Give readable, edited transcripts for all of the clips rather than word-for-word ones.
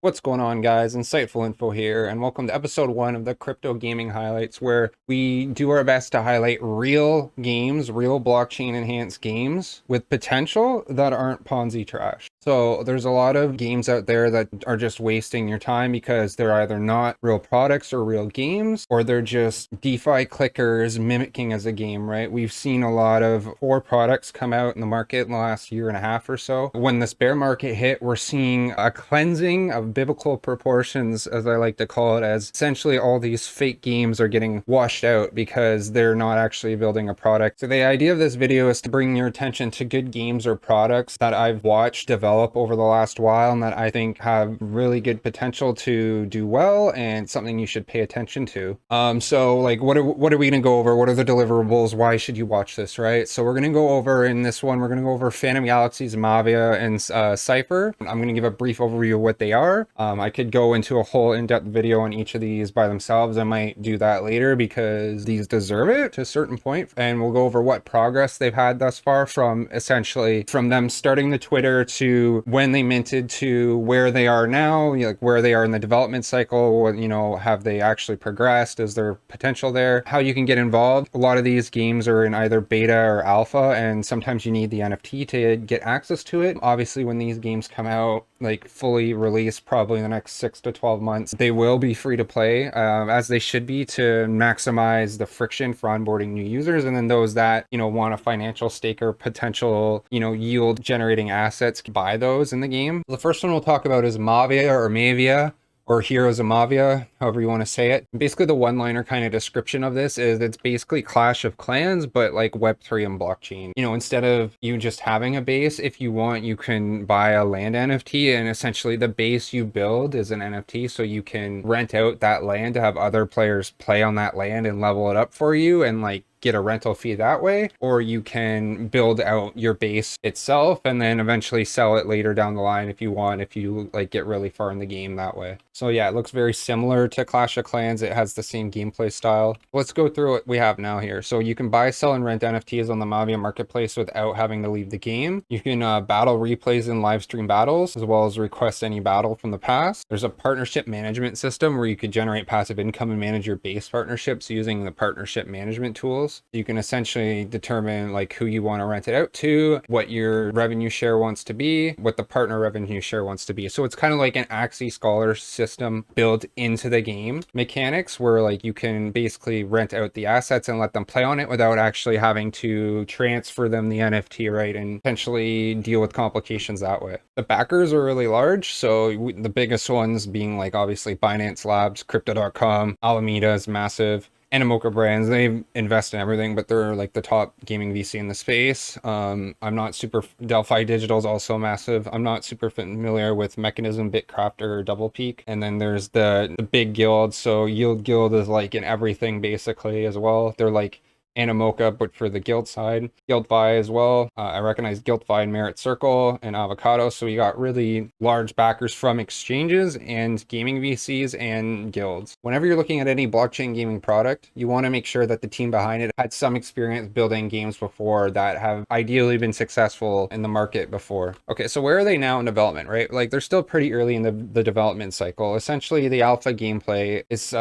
What's going on, guys? Insightful Info here, and welcome to episode 1 of the Crypto Gaming Highlights, where we do our best to highlight real games, real blockchain-enhanced games with potential that aren't Ponzi trash. So there's a lot of games out there that are just wasting your time because they're either not real products or real games, or they're just DeFi clickers mimicking as a game, right? We've seen a lot of poor products come out in the market in the last year and a half or so. When this bear market hit, we're seeing a cleansing of biblical proportions, as I like to call it, as essentially all these fake games are getting washed out because they're not actually building a product. So the idea of this video is to bring your attention to good games or products that I've watched develop over the last while and that I think have really good potential to do well and something you should pay attention to. So like what are we gonna go over? What are the deliverables? Why should you watch this, right? So we're gonna go over in this one, we're gonna go over Phantom Galaxies, Mavia, and Sipher. I'm gonna give a brief overview of what they are. I could go into a whole in-depth video on each of these by themselves. I might do that later because these deserve it to a certain point. And we'll go over what progress they've had thus far, from essentially from them starting the Twitter to when they minted to where they are now, like where they are in the development cycle. You know, have they actually progressed? Is there potential there? How you can get involved. A lot of these games are in either beta or alpha, and sometimes you need the NFT to get access to it. Obviously, when these games come out, like fully released, probably in the next 6 to 12 months, they will be free to play, as they should be, to maximize the friction for onboarding new users. And then those that, you know, want a financial stake or potential, you know, yield generating assets, buy those in the game. The first one we'll talk about is Mavia or Mavia, or Heroes of Mavia, however you want to say it. Basically, the one-liner kind of description of this is it's basically Clash of Clans, but like Web3 and blockchain. You know, instead of you just having a base, if you want, you can buy a land NFT, and essentially the base you build is an NFT, so you can rent out that land to have other players play on that land and level it up for you and like get a rental fee that way. Or you can build out your base itself and then eventually sell it later down the line if you want, if you like get really far in the game that way. So yeah, it looks very similar to Clash of Clans. It has the same gameplay style. Let's go through what we have now here. So you can buy, sell, and rent NFTs on the Mavia marketplace without having to leave the game. You can battle replays and live stream battles, as well as request any battle from the past. There's a partnership management system where you could generate passive income and manage your base partnerships using the partnership management tools. You can essentially determine like who you want to rent it out to, what your revenue share wants to be, what the partner revenue share wants to be. So it's kind of like an Axie Scholar system built into the game mechanics, where like you can basically rent out the assets and let them play on it without actually having to transfer them the NFT, right, and potentially deal with complications that way. The backers are really large, so the biggest ones being like obviously Binance Labs, Crypto.com, Alameda is massive. Animoca Brands, they invest in everything, but they're like the top gaming VC in the space. I'm not super, Delphi Digital is also massive. I'm not super familiar with Mechanism, Bitcraft, or Double Peak. And then there's the big guilds. So Yield Guild is like in everything basically as well. They're like Animoca, but for the guild side. GuildFi as well. I recognize GuildFi and Merit Circle and Avocado. So you got really large backers from exchanges and gaming VCs and guilds. Whenever you're looking at any blockchain gaming product, you want to make sure that the team behind it had some experience building games before that have ideally been successful in the market before. Okay, so where are they now in development, right? Like they're still pretty early in the development cycle. Essentially, the alpha gameplay is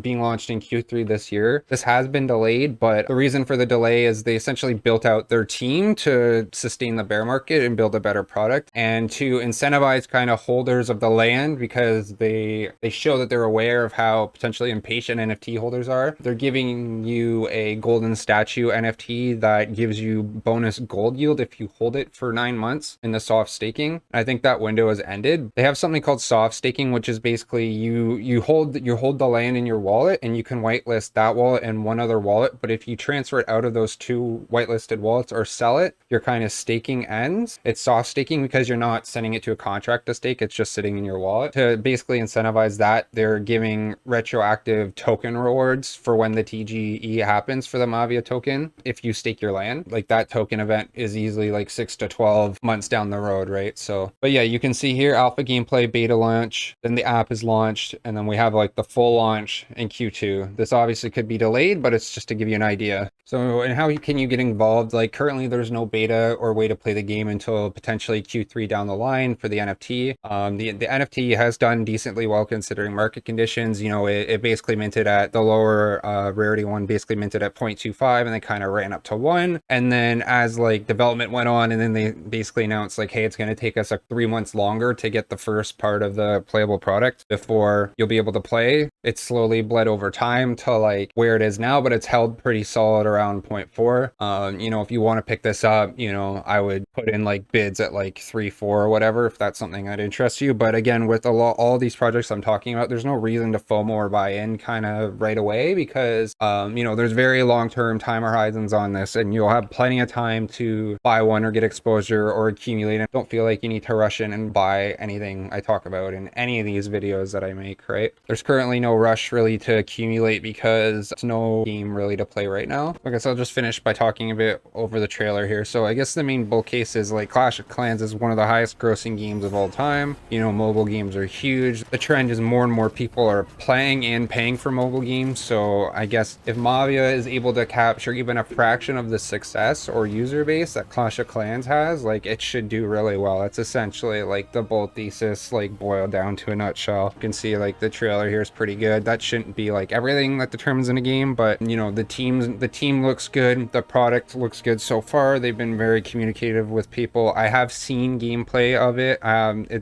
being launched in Q3 this year. This has been delayed, but the reason for the delay is they essentially built out their team to sustain the bear market and build a better product, and to incentivize kind of holders of the land, because they show that they're aware of how potentially impatient NFT holders are. They're giving you a golden statue NFT that gives you bonus gold yield if you hold it for 9 months in the soft staking. I think that window has ended. They have something called soft staking, which is basically you hold the land in your wallet, and you can whitelist that wallet and one other wallet, but if you transfer it out of those two whitelisted wallets or sell it, your kind of staking ends. It's soft staking because you're not sending it to a contract to stake, it's just sitting in your wallet. To basically incentivize that, they're giving retroactive token rewards for when the TGE happens for the Mavia token if you stake your land. Like that token event is easily like 6 to 12 months down the road, right? So, but yeah, you can see here alpha gameplay, beta launch, then the app is launched, and then we have like the full launch in Q2. This obviously could be delayed, but it's just to give you an idea Yeah. So, and how can you get involved? Like currently there's no beta or way to play the game until potentially Q3 down the line for the NFT. The NFT has done decently well considering market conditions. You know, it basically minted at the lower rarity one, basically minted at 0.25 and then kind of ran up to 1. And then as like development went on, and then they basically announced like, hey, it's going to take us like 3 months longer to get the first part of the playable product before you'll be able to play. It's slowly bled over time to like where it is now, but it's held pretty solid around 0.4. You know, if you want to pick this up, you know, I would put in like bids at like 3, 4 or whatever, if that's something that interests you. But again, with all these projects I'm talking about, there's no reason to FOMO or buy in kind of right away because, you know, there's very long-term time horizons on this and you'll have plenty of time to buy one or get exposure or accumulate. And don't feel like you need to rush in and buy anything I talk about in any of these videos that I make, right? There's currently no rush really to accumulate because there's no game really to play right now. I guess I'll just finish by talking a bit over the trailer here. So I guess the main bull case is like Clash of Clans is one of the highest grossing games of all time. You know, mobile games are huge. The trend is more and more people are playing and paying for mobile games. So I guess if Mavia is able to capture even a fraction of the success or user base that Clash of Clans has, like it should do really well. It's essentially like the bull thesis, like boiled down to a nutshell. You can see like the trailer here is pretty good. That shouldn't be like everything that determines in a game, but you know, the team looks good. The product looks good so far. They've been very communicative with people. I have seen gameplay of it,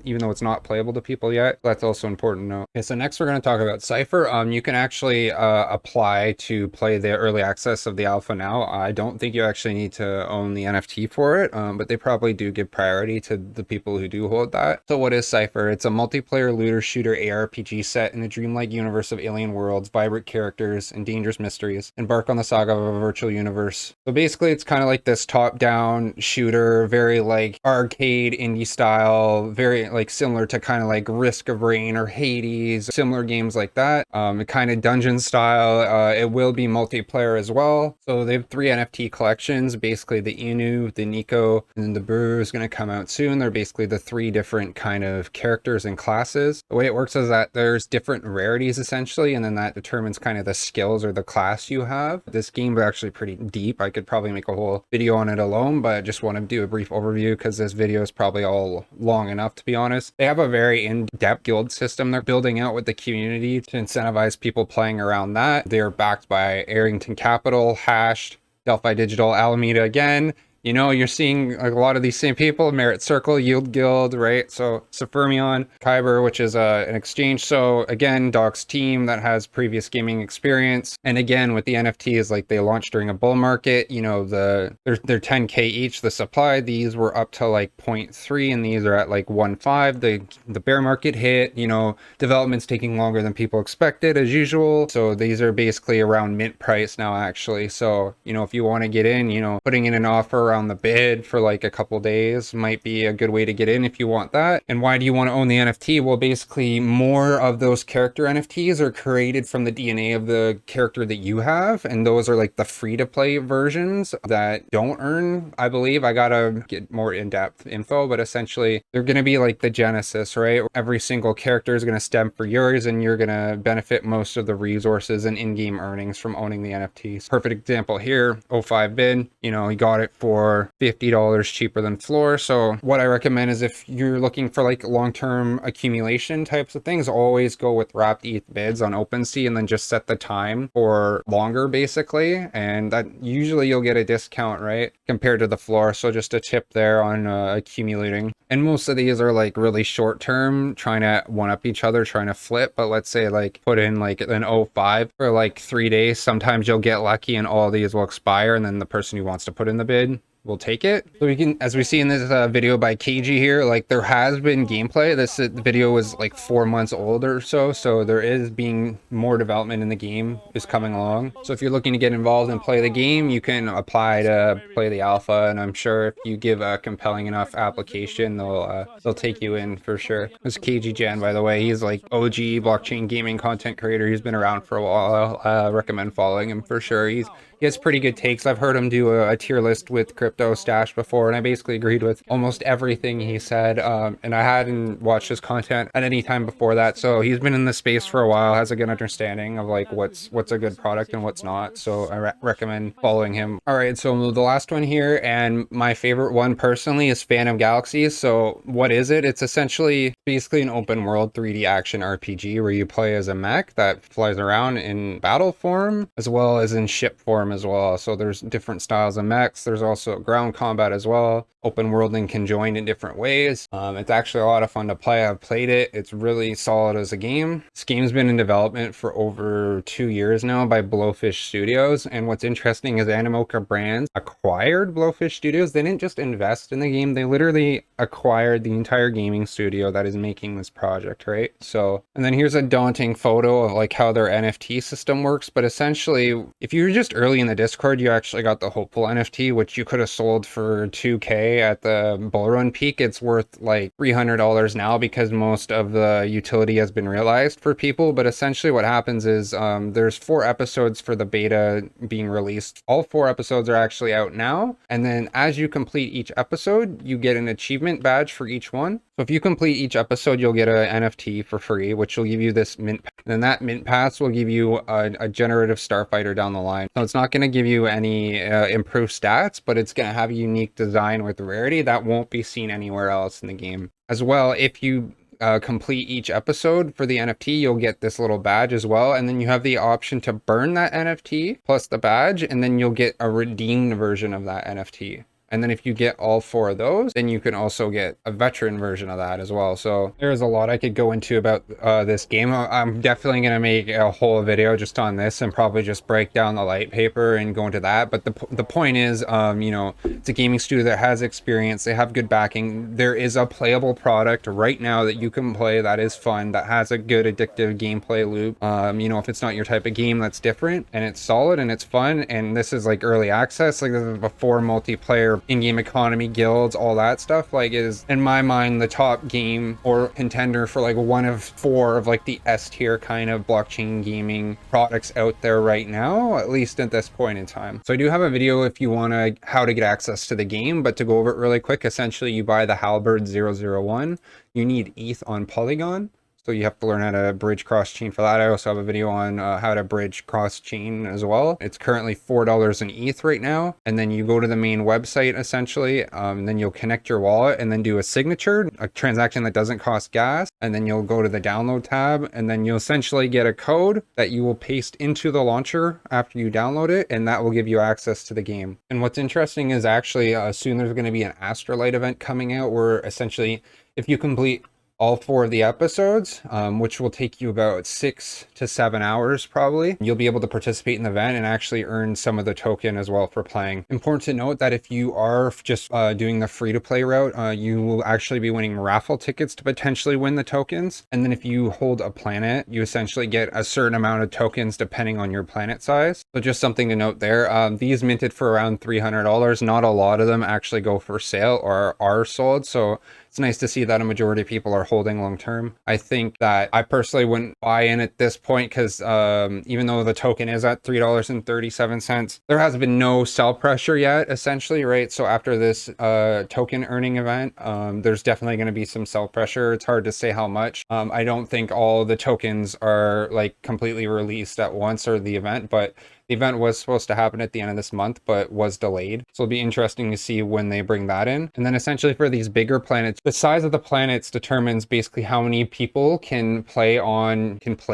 even though it's not playable to people yet. That's also important to note. Okay, so next we're going to talk about Sipher. You can actually apply to play the early access of the alpha now. I don't think you actually need to own the NFT for it, but they probably do give priority to the people who do hold that. So what is Sipher? It's a multiplayer looter shooter ARPG set in a dreamlike universe of alien worlds, vibrant characters, and dangerous mysteries. Embark on the saga of a virtual universe. So basically it's kind of like this top-down shooter, very like arcade indie style, very like similar to kind of like Risk of Rain or Hades, similar games like that. Kind of dungeon style. It will be multiplayer as well. So they have 3 NFT collections, basically the Inu, the Neko, and then the Brew is going to come out soon. They're basically the 3 different kind of characters and classes. The way it works is that there's different rarities essentially, and then that determines kind of the skills or the class you have. This game is actually pretty deep. I could probably make a whole video on it alone, but I just want to do a brief overview because this video is probably all long enough, to be honest. They have a very in-depth guild system they're building out with the community to incentivize people playing around that. They're backed by Arrington Capital, Hashed, Delphi Digital, Alameda again. You know, you're seeing a lot of these same people, Merit Circle, Yield Guild, right? So Fermion, Kyber, which is an exchange. So again, Doc's team that has previous gaming experience. And again, with the NFTs, like they launched during a bull market, you know, they're 10K each, the supply. These were up to like 0.3 and these are at like 1.5. The bear market hit, you know, development's taking longer than people expected as usual. So these are basically around mint price now, actually. So, you know, if you want to get in, you know, putting in an offer on the bid for like a couple days might be a good way to get in if you want that. And why do you want to own the NFT? Well, basically more of those character NFTs are created from the DNA of the character that you have, and those are like the free to play versions that don't earn, I believe. I gotta get more in-depth info, but essentially they're gonna be like the genesis, right? Every single character is gonna stem for yours and you're gonna benefit most of the resources and in-game earnings from owning the NFTs. Perfect example here, O5 bid, you know, you got it for $50 cheaper than floor. So what I recommend is if you're looking for like long-term accumulation types of things, always go with wrapped ETH bids on OpenSea and then just set the time for longer basically. And that usually you'll get a discount, right? Compared to the floor. So just a tip there on accumulating. And most of these are like really short term, trying to one up each other, trying to flip. But let's say like put in like an O5 for like 3 days. Sometimes you'll get lucky and all these will expire. And then the person who wants to put in the bid will take it. So we can, as we see in this video by KG here, like there has been gameplay. This video was like 4 months old or so. So there is being more development in the game is coming along. So if you're looking to get involved and play the game, you can apply to play the alpha. And I'm sure if you give a compelling enough application, they'll take you in for sure. This is KG Jan, by the way. He's like OG blockchain gaming content creator. He's been around for a while. I recommend following him for sure. He He has pretty good takes. I've heard him do a tier list with Crypto Stash before, and I basically agreed with almost everything he said. And I hadn't watched his content at any time before that, so he's been in the space for a while, has a good understanding of like what's a good product and what's not. So I recommend following him. All right, so the last one here, and my favorite one personally, is Galaxies. So what is it? It's essentially basically an open world 3D action RPG where you play as a mech that flies around in battle form as well as in ship form as well. So there's different styles of mechs. There's also ground combat as well. Open worlding conjoined in different ways. It's actually a lot of fun to play. I've played it. It's really solid as a game. This game's been in development for over 2 years now by Blowfish Studios. And what's interesting is Animoca Brands acquired Blowfish Studios. They didn't just invest in the game. They literally acquired the entire gaming studio that is making this project, right? So, and then here's a daunting photo of like how their NFT system works. But essentially, if you're just early in the Discord, you actually got the Hopeful NFT, which you could have sold for 2K at the bull run peak. It's worth like $300 now because most of the utility has been realized for people. But essentially what happens is there's 4 episodes for the beta being released. All 4 episodes are actually out now. And then as you complete each episode, you get an achievement badge for each one. So if you complete each episode, you'll get an NFT for free, which will give you this mint. And then that mint pass will give you a generative starfighter down the line. So it's not going to give you any improved stats, but it's going to have a unique design with rarity that won't be seen anywhere else in the game. As well, if you complete each episode for the NFT, you'll get this little badge as well. And then you have the option to burn that NFT plus the badge, and then you'll get a redeemed version of that NFT. And then if you get all 4 of those, then you can also get a veteran version of that as well. So there's a lot I could go into about this game. I'm definitely going to make a whole video just on this and probably just break down the light paper and go into that. But the point is, you know, it's a gaming studio that has experience. They have good backing. There is a playable product right now that you can play that is fun, that has a good addictive gameplay loop. You know, if it's not your type of game, that's different, and it's solid and it's fun. And this is like early access. Like this is before multiplayer, in-game economy, guilds, all that stuff. Like is in my mind the top game or contender for like one of 4 of like the S tier kind of blockchain gaming products out there right now, at least at this point in time. So I do have a video if you want to how to get access to the game, but to go over it really quick, essentially you buy the Halberd 001. You need ETH on Polygon. So you have to learn how to bridge cross-chain for that. I also have a video on how to bridge cross-chain as well. It's currently $4 in ETH right now. And then you go to the main website, essentially, and then you'll connect your wallet and then do a signature, a transaction that doesn't cost gas. And then you'll go to the download tab, and then you'll essentially get a code that you will paste into the launcher after you download it, and that will give you access to the game. And what's interesting is actually soon there's going to be an Astrolight event coming out where essentially if you complete all 4 of the episodes, which will take you about 6 to 7 hours probably, you'll be able to participate in the event and actually earn some of the token as well for playing. Important to note that if you are just doing the free-to-play route, you will actually be winning raffle tickets to potentially win the tokens. And then if you hold a planet, you essentially get a certain amount of tokens depending on your planet size. So just something to note there. These minted for around $300. Not a lot of them actually go for sale or are sold. So it's nice to see that a majority of people are holding long term. I think that I personally wouldn't buy in at this point because even though the token is at $3.37, there has been no sell pressure yet, essentially, right? So after this token earning event, there's definitely going to be some sell pressure. It's hard to say how much. I don't think all the tokens are like completely released at once or the event, but the event was supposed to happen at the end of this month, but was delayed. So it'll be interesting to see when they bring that in. And then essentially for these bigger planets, the size of the planets determines basically how many people can play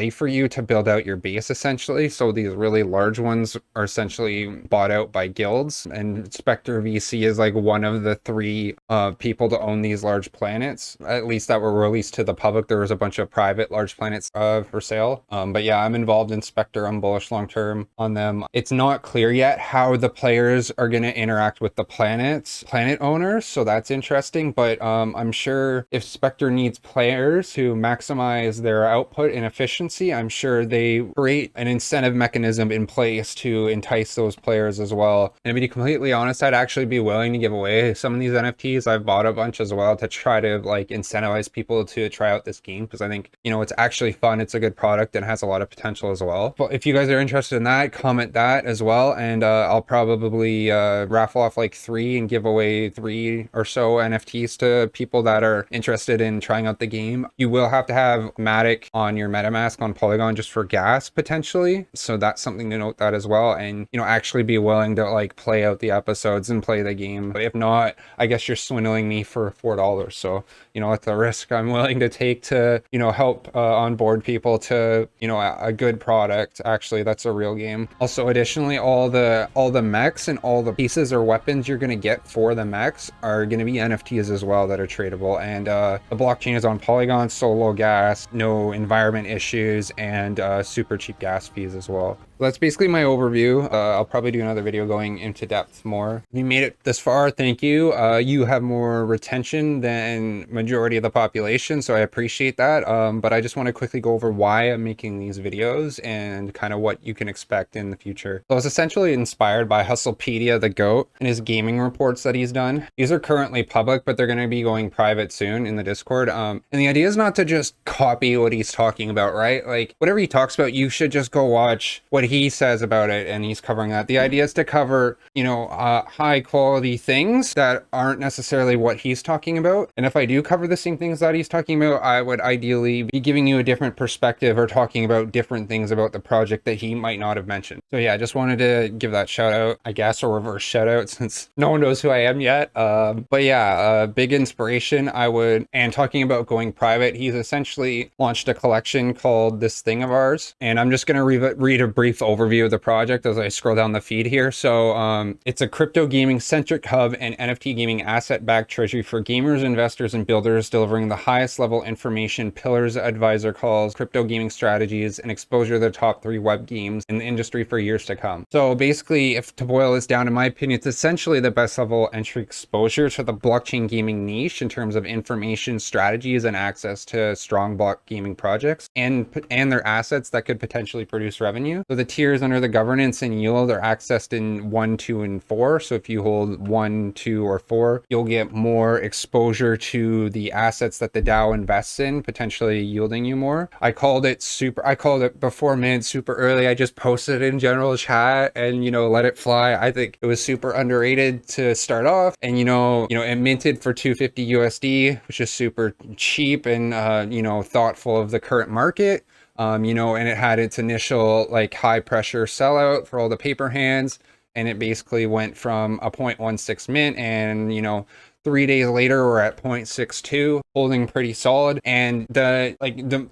for you to build out your base, essentially. So these really large ones are essentially bought out by guilds, and Spectre VC is like one of the 3 people to own these large planets, at least that were released to the public. There was a bunch of private large planets for sale. But yeah, I'm involved in Spectre. I'm bullish long term on them. It's not clear yet how the players are going to interact with the planet owners, so that's interesting. But I'm sure if Spectre needs players to maximize their output and efficiency, I'm sure they create an incentive mechanism in place to entice those players as well. And to be completely honest, I'd actually be willing to give away some of these NFTs. I've bought a bunch as well to try to like incentivize people to try out this game, because I think, you know, it's actually fun. It's a good product and has a lot of potential as well. But if you guys are interested in that, comment comment that as well, and I'll probably raffle off like 3 and give away 3 or so NFTs to people that are interested in trying out the game. You will have to have Matic on your MetaMask on Polygon just for gas potentially, so that's something to note that as well, and actually be willing to like play out the episodes and play the game. But if not, I guess you're swindling me for $4. So at the risk I'm willing to take to help onboard people to a good product. Actually, that's a real game. Also, additionally, all the mechs and all the pieces or weapons you're going to get for the mechs are going to be NFTs as well that are tradable, and the blockchain is on Polygon, so low gas, no environment issues, and super cheap gas fees as well. That's basically my overview. I'll probably do another video going into depth more. If you made it this far, thank you. You have more retention than majority of the population, so I appreciate that. But I just want to quickly go over why I'm making these videos and kind of what you can expect in the future. So I was essentially inspired by Hustlepedia the GOAT and his gaming reports that he's done. These are currently public, but they're going to be going private soon in the Discord. And the idea is not to just copy what he's talking about, right? Like whatever he talks about, you should just go watch what he says about it, and he's covering that. The idea is to cover high quality things that aren't necessarily what he's talking about, and if I do cover the same things that he's talking about, I would ideally be giving you a different perspective or talking about different things about the project that he might not have mentioned. So yeah, I just wanted to give that shout out, I guess, or reverse shout out, since no one knows who I am yet. But yeah, big inspiration. And talking about going private, he's essentially launched a collection called This Thing of Ours, and I'm just going to read a brief overview of the project as I scroll down the feed here. So it's a crypto gaming centric hub and NFT gaming asset backed treasury for gamers, investors, and builders, delivering the highest level information, pillars, advisor calls, crypto gaming strategies, and exposure to the top 3 web games in the industry for years to come. So basically, if to boil this down, in my opinion, it's essentially the best level entry exposure to the blockchain gaming niche in terms of information, strategies, and access to strong block gaming projects and their assets that could potentially produce revenue. So the tiers under the governance and yield are accessed in 1, 2, and 4. So if you hold 1, 2, or 4, you'll get more exposure to the assets that the DAO invests in, potentially yielding you more. I called it before mint super early. I just posted it in general chat and let it fly. I think it was super underrated to start off, and it minted for 250 USD, which is super cheap and thoughtful of the current market. And it had its initial like high pressure sellout for all the paper hands, and it basically went from a 0.16 mint, and 3 days later we're at 0.62, holding pretty solid, and a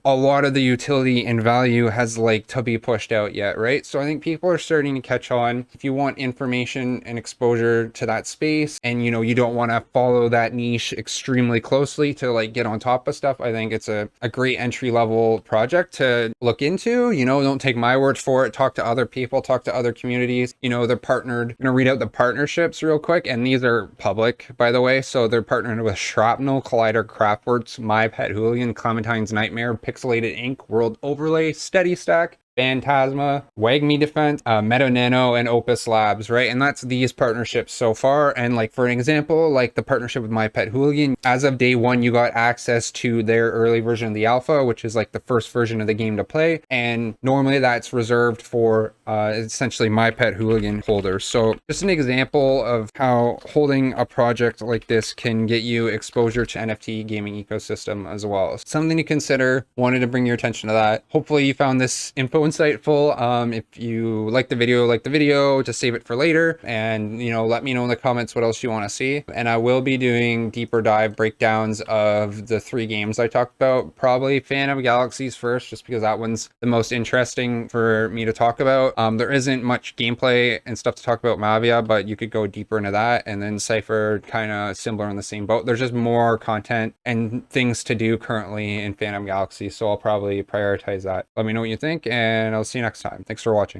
lot of the utility and value has to be pushed out yet, right? So I think people are starting to catch on. If you want information and exposure to that space, and you don't want to follow that niche extremely closely to get on top of stuff, I think it's a great entry level project to look into. Don't take my word for it. Talk to other people, talk to other communities. They're partnered. I'm gonna read out the partnerships real quick, and these are public, by the way. So they're partnered with Shrapnel, Collider, Craftworks, My Pet Hooligan, Clementine's Nightmare, Pixelated Ink, World Overlay, Steady Stack, Phantasma, Wagme Defense, Meta Nano, and Opus Labs, right? And that's these partnerships so far. And for an example, the partnership with My Pet Hooligan, as of day 1, you got access to their early version of the alpha, which is the first version of the game to play. And normally that's reserved for essentially My Pet Hooligan holders. So just an example of how holding a project like this can get you exposure to NFT gaming ecosystem as well. Something to consider. Wanted to bring your attention to that. Hopefully you found this info insightful. If you like the video, to save it for later, and let me know in the comments what else you want to see. And I will be doing deeper dive breakdowns of the 3 games I talked about. Probably Phantom Galaxies first, just because that one's the most interesting for me to talk about. There isn't much gameplay and stuff to talk about Mavia, but you could go deeper into that. And then Sipher, kind of similar in the same boat. There's just more content and things to do currently in Phantom Galaxy, so I'll probably prioritize that. Let me know what you think, and I'll see you next time. Thanks for watching.